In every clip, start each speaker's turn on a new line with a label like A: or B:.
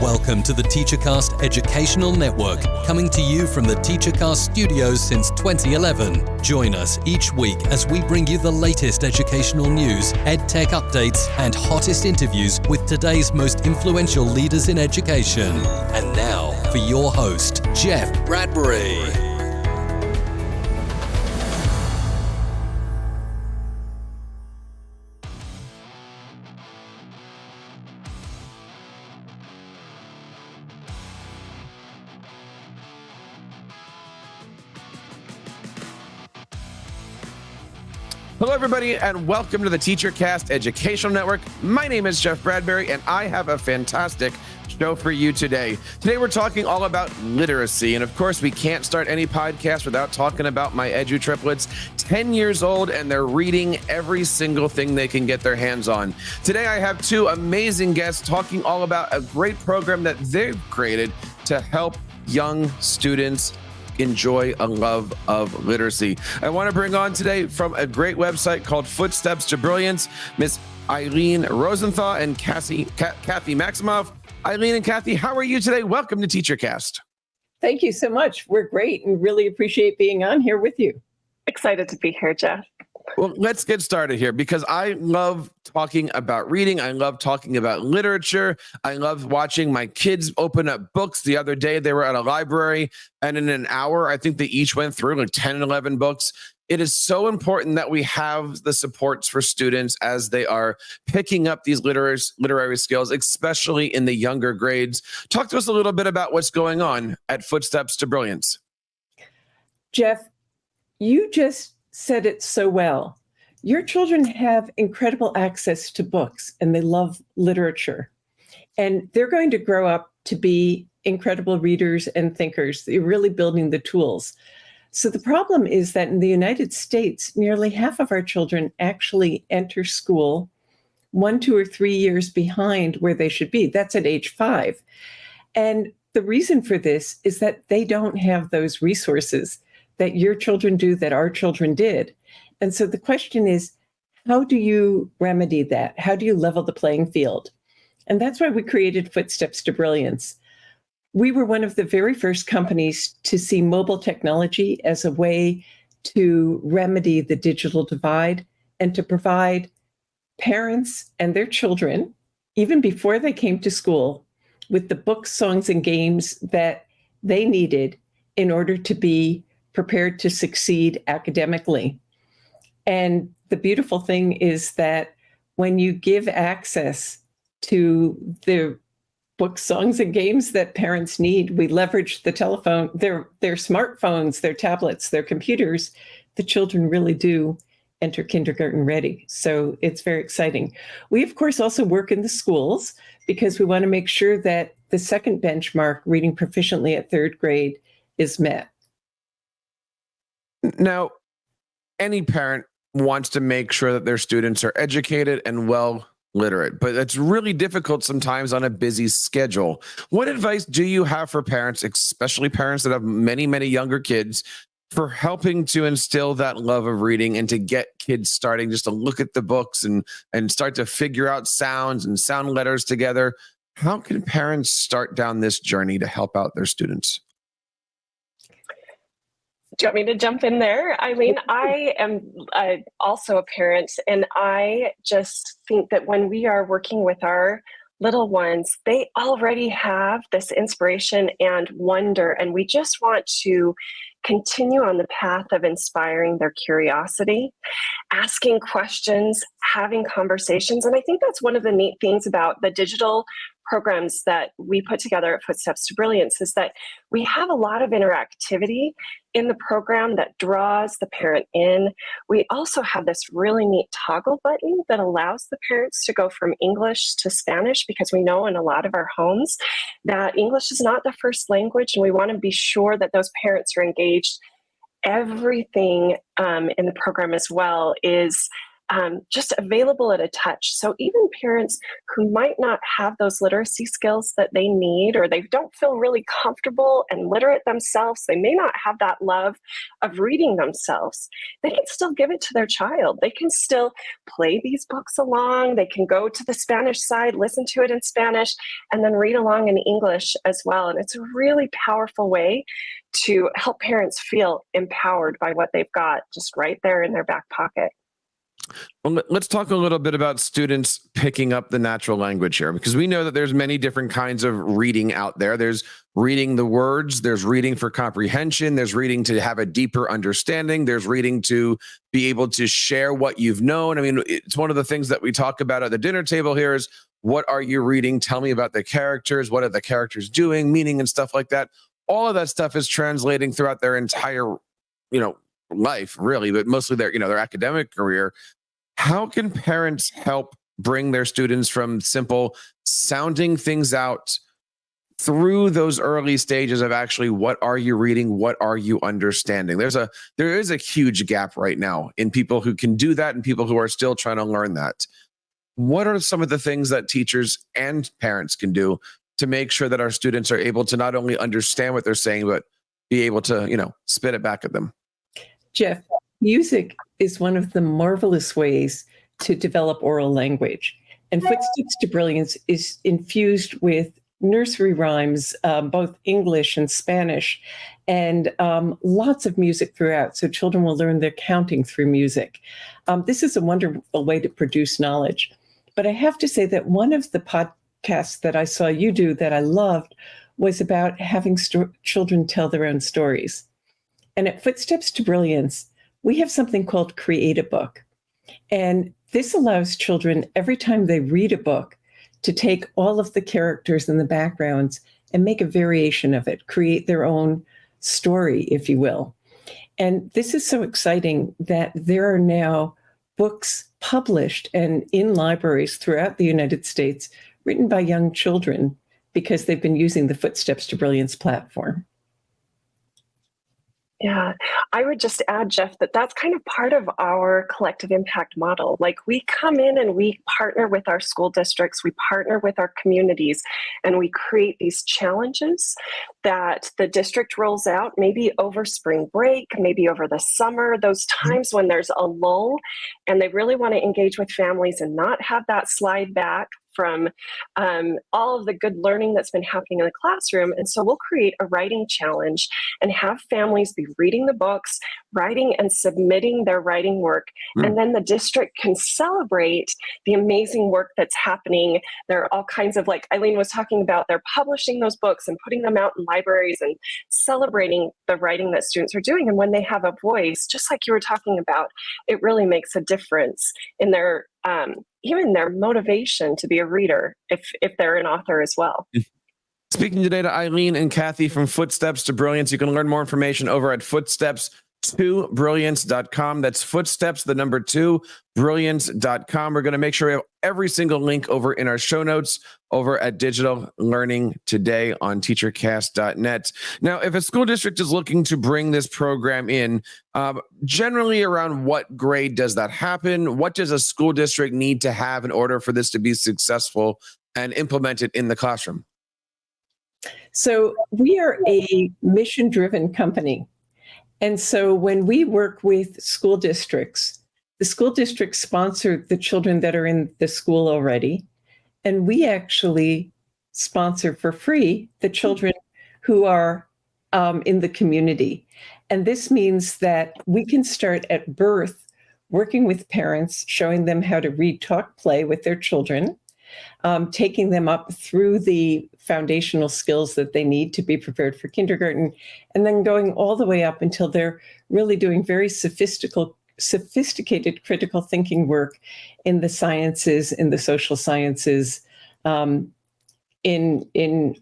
A: Welcome to the TeacherCast Educational Network, coming to you from the TeacherCast studios since 2011. Join us each week as we bring you the latest educational news, EdTech updates, and hottest interviews with today's most influential leaders in education. And now, for your host, Jeff Bradbury.
B: Hello, everybody, and welcome to the TeacherCast Educational Network. My name is Jeff Bradbury, and I have a fantastic show for you today. Today, we're talking all about literacy, and of course, we can't start any podcast without talking about my Edu triplets, 10 years old, and they're reading every single thing they can get their hands on. Today, I have two amazing guests talking all about a great program that they've created to help young students enjoy a love of literacy. I want to bring on today from a great website called Footsteps2Brilliance, Miss Ilene Rosenthal and Kathy Maximov. Ilene and Kathy, how are you today? Welcome to TeacherCast.
C: Thank you so much. We're great and really appreciate being on here with you.
D: Excited to be here, Jeff.
B: Well, let's get started here because I love talking about reading. I love talking about literature. I love watching my kids open up books. The other day, they were at a library, and in an hour, I think they each went through like 10 and 11 books. It is so important that we have the supports for students as they are picking up these literary skills, especially in the younger grades. Talk to us a little bit about what's going on at Footsteps2Brilliance.
C: Jeff, you just said it so well. Your children have incredible access to books and they love literature. And they're going to grow up to be incredible readers and thinkers. You're really building the tools. So the problem is that in the United States, nearly half of our children actually enter school 1, 2, or 3 years behind where they should be. That's at age 5. And the reason for this is that they don't have those resources that your children do, that our children did. And so the question is, how do you remedy that? How do you level the playing field? And that's why we created Footsteps2Brilliance. We were one of the very first companies to see mobile technology as a way to remedy the digital divide and to provide parents and their children, even before they came to school, with the books, songs, and games that they needed in order to be prepared to succeed academically. And the beautiful thing is that when you give access to the books, songs, and games that parents need, we leverage the telephone, their smartphones, their tablets, their computers. The children really do enter kindergarten ready. So it's very exciting. We, of course, also work in the schools because we want to make sure that the second benchmark, reading proficiently at 3rd grade, is met.
B: Now, any parent wants to make sure that their students are educated and well literate, but it's really difficult sometimes on a busy schedule. What advice do you have for parents, especially parents that have many, many younger kids, for helping to instill that love of reading and to get kids starting just to look at the books and start to figure out sounds and sound letters together? How can parents start down this journey to help out their students?
D: Do you want me to jump in there, Ilene? I am also a parent, and I just think that when we are working with our little ones, they already have this inspiration and wonder, and we just want to continue on the path of inspiring their curiosity, asking questions, having conversations. And I think that's one of the neat things about the digital programs that we put together at Footsteps2Brilliance is that we have a lot of interactivity in the program that draws the parent in. We also have this really neat toggle button that allows the parents to go from English to Spanish, because we know in a lot of our homes that English is not the first language, and we want to be sure that those parents are engaged. Everything in the program as well is just available at a touch. So even parents who might not have those literacy skills that they need, or they don't feel really comfortable and literate themselves, they may not have that love of reading themselves, they can still give it to their child. They can still play these books along. They can go to the Spanish side, listen to it in Spanish, and then read along in English as well. And it's a really powerful way to help parents feel empowered by what they've got just right there in their back pocket.
B: Well, let's talk a little bit about students picking up the natural language here, because we know that there's many different kinds of reading out there. There's reading the words, there's reading for comprehension, there's reading to have a deeper understanding, there's reading to be able to share what you've known. I mean, it's one of the things that we talk about at the dinner table here is, what are you reading? Tell me about the characters. What are the characters doing, meaning and stuff like that. All of that stuff is translating throughout their entire, life, really, but mostly their academic career. How can parents help bring their students from simple sounding things out through those early stages of actually, what are you reading? What are you understanding? There is a huge gap right now in people who can do that and people who are still trying to learn that. What are some of the things that teachers and parents can do to make sure that our students are able to not only understand what they're saying, but be able to, spit it back at them?
C: Jeff, music is one of the marvelous ways to develop oral language. And Footsteps to Brilliance is infused with nursery rhymes, both English and Spanish, and lots of music throughout. So children will learn their counting through music. This is a wonderful way to produce knowledge. But I have to say that one of the podcasts that I saw you do that I loved was about having children tell their own stories. And at Footsteps to Brilliance, we have something called Create a Book. And this allows children, every time they read a book, to take all of the characters and the backgrounds and make a variation of it, create their own story, if you will. And this is so exciting that there are now books published and in libraries throughout the United States written by young children because they've been using the Footsteps to Brilliance platform.
D: Yeah, I would just add, Jeff, that that's kind of part of our collective impact model. Like, we come in and we partner with our school districts, we partner with our communities, and we create these challenges that the district rolls out, maybe over spring break, maybe over the summer, those times when there's a lull and they really want to engage with families and not have that slide back from all of the good learning that's been happening in the classroom. And so we'll create a writing challenge and have families be reading the books, writing and submitting their writing work. And then the district can celebrate the amazing work that's happening. There are all kinds of, like Ilene was talking about, they're publishing those books and putting them out in libraries and celebrating the writing that students are doing. And when they have a voice, just like you were talking about, it really makes a difference in their even their motivation to be a reader if they're an author as well.
B: Speaking today to Ilene and Kathy from Footsteps to Brilliance. You can learn more information over at footsteps2brilliance.com. That's footsteps, the number 2, brilliance.com. We're going to make sure we have every single link over in our show notes over at Digital Learning Today on teachercast.net. Now, if a school district is looking to bring this program in, generally around what grade does that happen? What does a school district need to have in order for this to be successful and implemented in the classroom?
C: So we are a mission-driven company. And so when we work with school districts, the school districts sponsor the children that are in the school already. And we actually sponsor for free the children who are in the community. And this means that we can start at birth working with parents, showing them how to read, talk, play with their children, taking them up through the foundational skills that they need to be prepared for kindergarten, and then going all the way up until they're really doing very sophisticated critical thinking work in the sciences, in the social sciences, in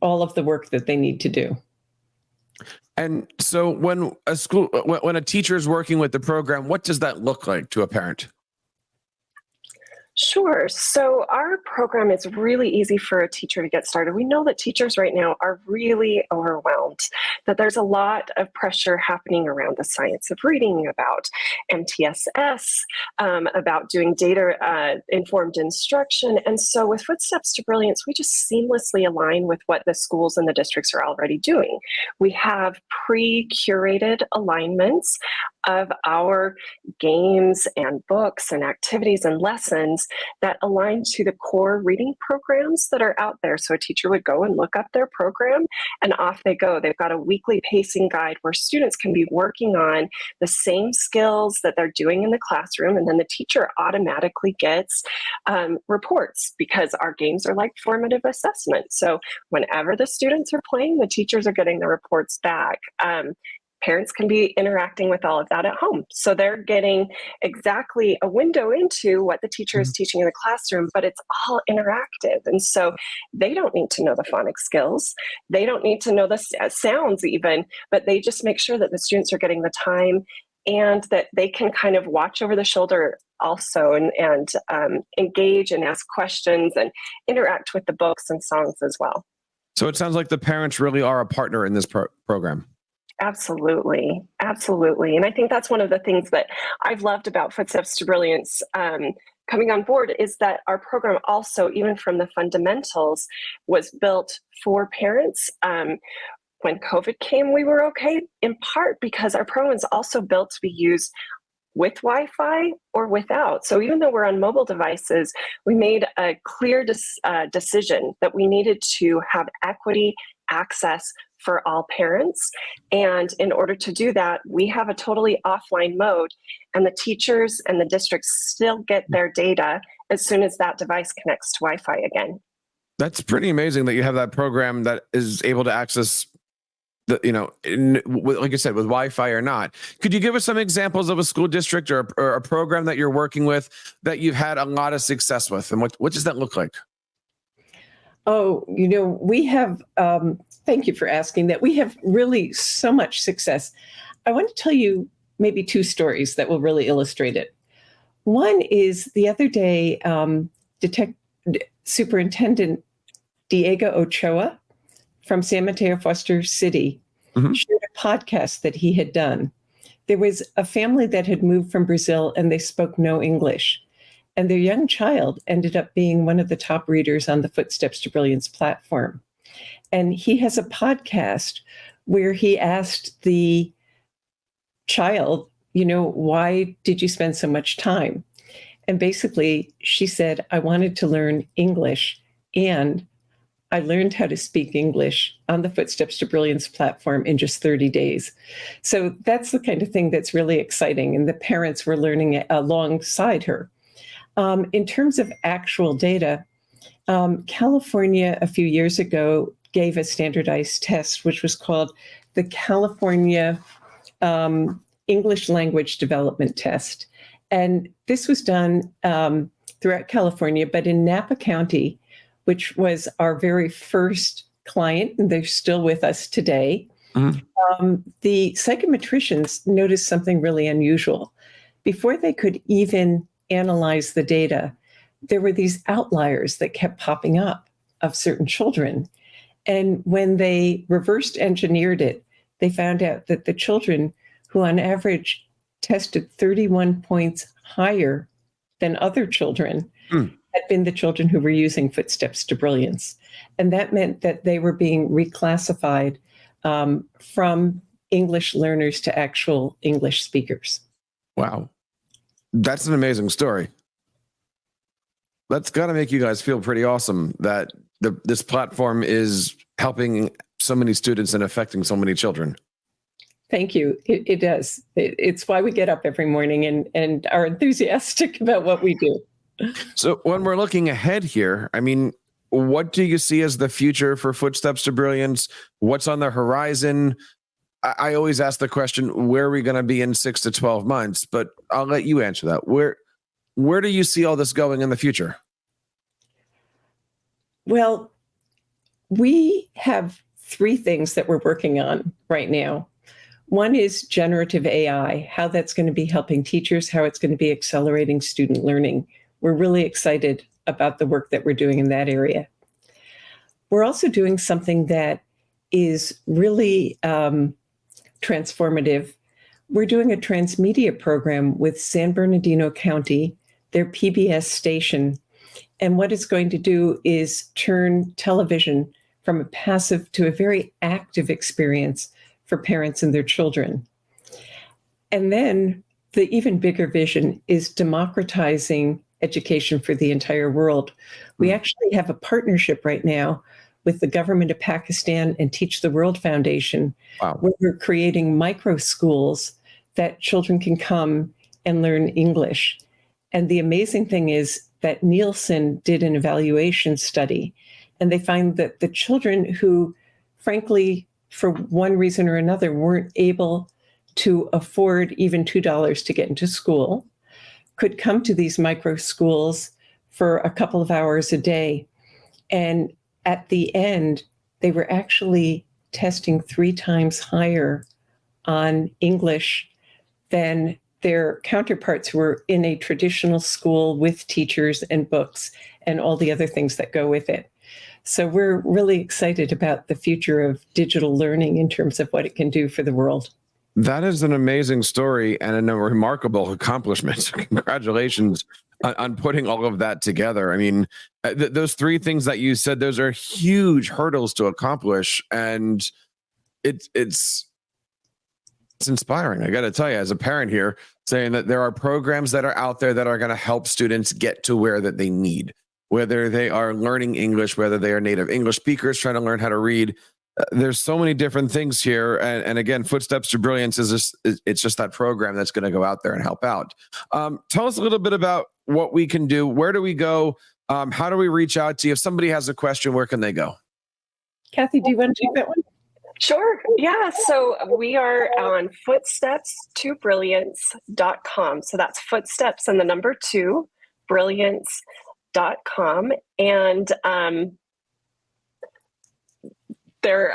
C: all of the work that they need to do.
B: And so when a teacher is working with the program, what does that look like to a parent?
D: Sure. So our program is really easy for a teacher to get started. We know that teachers right now are really overwhelmed, that there's a lot of pressure happening around the science of reading, about MTSS, about doing data-informed instruction. And so with Footsteps to Brilliance, we just seamlessly align with what the schools and the districts are already doing. We have pre-curated alignments of our games and books and activities and lessons that align to the core reading programs that are out there. So a teacher would go and look up their program and off they go. They've got a weekly pacing guide where students can be working on the same skills that they're doing in the classroom, and then the teacher automatically gets reports, because our games are like formative assessment. So whenever the students are playing, the teachers are getting the reports back. Parents can be interacting with all of that at home. So they're getting exactly a window into what the teacher is teaching in the classroom, but it's all interactive. And so they don't need to know the phonics skills. They don't need to know the sounds even, but they just make sure that the students are getting the time and that they can kind of watch over the shoulder also and engage and ask questions and interact with the books and songs as well.
B: So it sounds like the parents really are a partner in this program.
D: Absolutely. Absolutely. And I think that's one of the things that I've loved about Footsteps to Brilliance coming on board, is that our program also, even from the fundamentals, was built for parents. When COVID came, we were okay, in part because our program is also built to be used with Wi-Fi or without. So even though we're on mobile devices, we made a clear decision that we needed to have equity access for all parents. And in order to do that, we have a totally offline mode, and the teachers and the districts still get their data as soon as that device connects to Wi-Fi again.
B: That's pretty amazing that you have that program that is able to access the, like I said, with Wi-Fi or not. Could you give us some examples of a school district or a program that you're working with that you've had a lot of success with? And what does that look like?
C: Oh, we have, thank you for asking that. We have really so much success. I want to tell you maybe two stories that will really illustrate it. One is the other day, Superintendent Diego Ochoa from San Mateo Foster City shared a podcast that he had done. There was a family that had moved from Brazil and they spoke no English. And their young child ended up being one of the top readers on the Footsteps to Brilliance platform. And he has a podcast where he asked the child, why did you spend so much time? And basically, she said, I wanted to learn English, and I learned how to speak English on the Footsteps to Brilliance platform in just 30 days. So that's the kind of thing that's really exciting. And the parents were learning alongside her. In terms of actual data, California a few years ago gave a standardized test, which was called the California English Language Development Test. And this was done throughout California, but in Napa County, which was our very first client, and they're still with us today, the psychometricians noticed something really unusual. Before they could even analyze the data, there were these outliers that kept popping up of certain children. And when they reversed engineered it, they found out that the children who on average tested 31 points higher than other children had been the children who were using Footsteps to Brilliance. And that meant that they were being reclassified from English learners to actual English speakers.
B: Wow. That's an amazing story. That's got to make you guys feel pretty awesome that this platform is helping so many students and affecting so many children.
C: Thank you. It does. It's why we get up every morning and are enthusiastic about what we do.
B: So when we're looking ahead here, I mean, what do you see as the future for Footsteps to Brilliance? What's on the horizon? I always ask the question, where are we going to be in 6 to 12 months? But I'll let you answer that. Where do you see all this going in the future?
C: Well, we have 3 things that we're working on right now. One is generative AI, how that's going to be helping teachers, how it's going to be accelerating student learning. we're really excited about the work that we're doing in that area. We're also doing something that is really transformative. We're doing a transmedia program with San Bernardino County, their PBS station. And what it's going to do is turn television from a passive to a very active experience for parents and their children. And then the even bigger vision is democratizing education for the entire world. We actually have a partnership right now with the government of Pakistan and Teach the World Foundation, where we're creating micro schools that children can come and learn English. And the amazing thing is that Nielsen did an evaluation study, and they find that the children who, frankly, for one reason or another, weren't able to afford even $2 to get into school, could come to these micro schools for a couple of hours a day. And at the end, they were actually testing 3 times higher on English than their counterparts who were in a traditional school with teachers and books and all the other things that go with it. So we're really excited about the future of digital learning in terms of what it can do for the world.
B: That is an amazing story and a remarkable accomplishment. Congratulations on putting all of that together. I mean, those 3 things that you said, those are huge hurdles to accomplish. And it's inspiring. I got to tell you, as a parent here, saying that there are programs that are out there that are going to help students get to where that they need, whether they are learning English, whether they are native English speakers trying to learn how to read. There's so many different things here. And again, Footsteps to Brilliance is just that program that's going to go out there and help out. Tell us a little bit about what we can do. Where do we go? How do we reach out to you? If somebody has a question, where can they go?
C: Kathy, do you want to take that one?
D: Sure. Yeah. So we are on footsteps2Brilliance.com. So that's footsteps and the number 2, brilliance.com. And there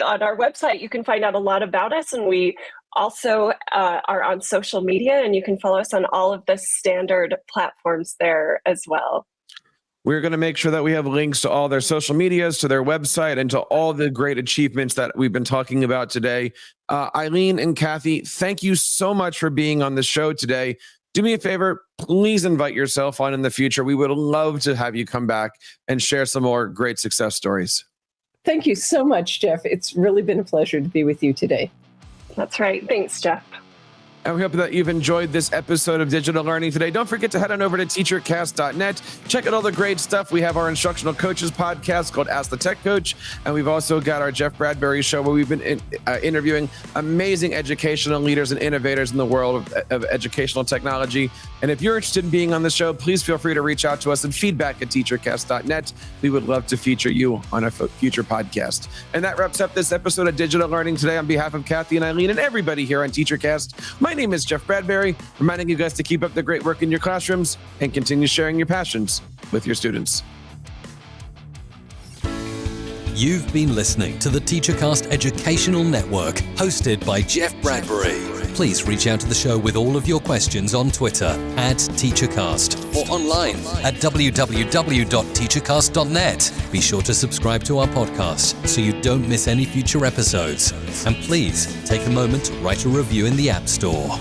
D: on our website, you can find out a lot about us. And we also are on social media, and you can follow us on all of the standard platforms there as well.
B: We're going to make sure that we have links to all their social medias, to their website, and to all the great achievements that we've been talking about today. Ilene and Kathy, thank you so much for being on the show today. Do me a favor, please invite yourself on in the future. We would love to have you come back and share some more great success stories.
C: Thank you so much, Jeff. It's really been a pleasure to be with you today.
D: That's right. Thanks, Jeff.
B: And we hope that you've enjoyed this episode of Digital Learning today. Don't forget to head on over to teachercast.net. Check out all the great stuff. We have our instructional coaches podcast called Ask the Tech Coach. And we've also got our Jeff Bradbury show, where we've been interviewing amazing educational leaders and innovators in the world of educational technology. And if you're interested in being on the show, please feel free to reach out to us and feedback@teachercast.net. We would love to feature you on a future podcast. And that wraps up this episode of Digital Learning today. On behalf of Kathy and Ilene and everybody here on TeacherCast, my name is Jeff Bradbury, reminding you guys to keep up the great work in your classrooms and continue sharing your passions with your students.
A: You've been listening to the TeacherCast Educational Network, hosted by Jeff Bradbury. Please reach out to the show with all of your questions on Twitter @TeacherCast or online at www.teachercast.net. Be sure to subscribe to our podcast so you don't miss any future episodes. And please take a moment to write a review in the App Store.